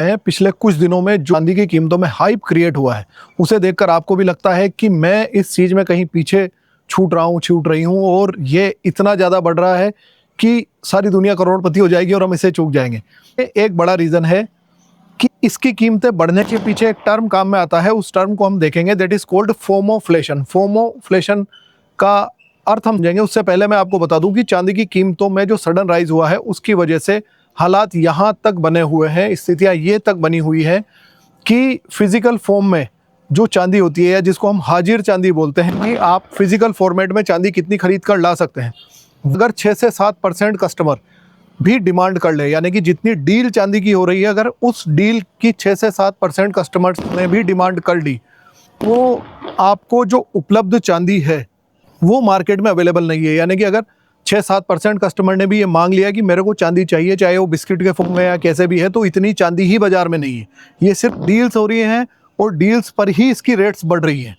है पिछले कुछ दिनों में जो चांदी की कीमतों में हाइप क्रिएट हुआ है, उसे देखकर आपको भी लगता है कि मैं इस चीज़ में कहीं पीछे छूट रही हूँ और ये इतना ज़्यादा बढ़ रहा है कि सारी दुनिया करोड़पति हो जाएगी और हम इसे चूक जाएंगे। ये एक बड़ा रीज़न है कि इसकी कीमतें बढ़ने के पीछे एक टर्म काम में आता है। उस टर्म को हम देखेंगे, दैट इज़ कॉल्ड फोमोफ्लेशन। फोमोफ्लेशन का अर्थ हम समझेंगे। उससे पहले मैं आपको बता दूं कि चांदी की कीमतों में जो सडन राइज हुआ है उसकी वजह से हालात यहाँ तक बने हुए हैं, स्थितियाँ ये तक बनी हुई है कि फिजिकल फॉर्म में जो चांदी होती है या जिसको हम हाजिर चांदी बोलते हैं, कि आप फिजिकल फॉर्मेट में चांदी कितनी खरीद कर ला सकते हैं। अगर 6 से 7% कस्टमर भी डिमांड कर ले, यानी कि जितनी डील चांदी की हो रही है, अगर उस डील की 6 से 7% कस्टमर्स ने भी डिमांड कर ली, तो आपको जो उपलब्ध चांदी है वो मार्केट में अवेलेबल नहीं है। यानी कि अगर 6-7% कस्टमर ने भी ये मांग लिया कि मेरे को चांदी चाहिए, चाहे वो बिस्किट के फॉर्म में या कैसे भी है, तो इतनी चांदी ही बाजार में नहीं है। ये सिर्फ डील्स हो रही हैं और डील्स पर ही इसकी रेट्स बढ़ रही हैं।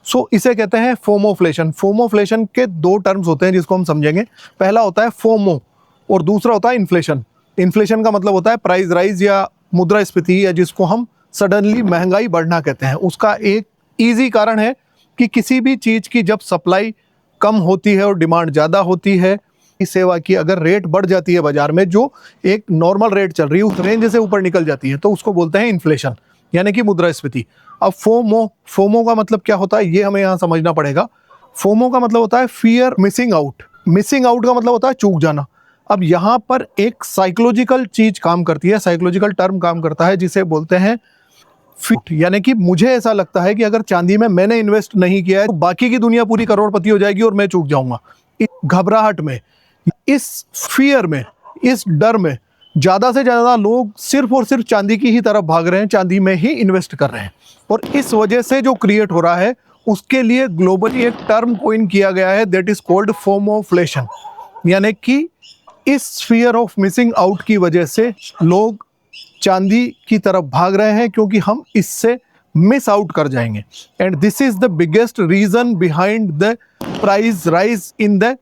सो इसे कहते हैं फोमोफ्लेशन। फोमोफ्लेशन के दो टर्म्स होते हैं जिसको हम समझेंगे। पहला होता है फोमो और दूसरा होता है इन्फ्लेशन। इन्फ्लेशन का मतलब होता है प्राइस राइज या मुद्रास्फीति, या जिसको हम सडनली महंगाई बढ़ना कहते हैं। उसका एक ईजी कारण है कि किसी भी चीज़ की जब सप्लाई कम होती है और डिमांड ज़्यादा होती है, इस सेवा की अगर रेट बढ़ जाती है बाजार में, जो एक नॉर्मल रेट चल रही है उस रेंज से ऊपर निकल जाती है, तो उसको बोलते हैं इन्फ्लेशन, यानी कि मुद्रास्फीति। अब फोमो का मतलब क्या होता है ये हमें यहाँ समझना पड़ेगा। फोमो का मतलब होता है fear missing out. Missing out का मतलब होता है चूक जाना। अब यहाँ पर एक साइकोलॉजिकल चीज काम करती है, साइकोलॉजिकल टर्म काम करता है, जिसे बोलते हैं फिट। यानी कि मुझे ऐसा लगता है कि अगर चांदी में मैंने इन्वेस्ट नहीं किया है तो बाकी की दुनिया पूरी करोड़पति हो जाएगी और मैं चूक जाऊंगा। इस घबराहट में, इस फियर में, इस डर में ज्यादा से ज्यादा लोग सिर्फ और सिर्फ चांदी की ही तरफ भाग रहे हैं, चांदी में ही इन्वेस्ट कर रहे हैं। और इस वजह से जो क्रिएट हो रहा है उसके लिए ग्लोबली एक टर्म कोइन किया गया है, दैट इज कॉल्ड फोमोफ्लेशन। यानी कि इस फियर ऑफ मिसिंग आउट की वजह से लोग चांदी की तरफ भाग रहे हैं, क्योंकि हम इससे मिस आउट कर जाएंगे। And this is the biggest reason behind the price rise in the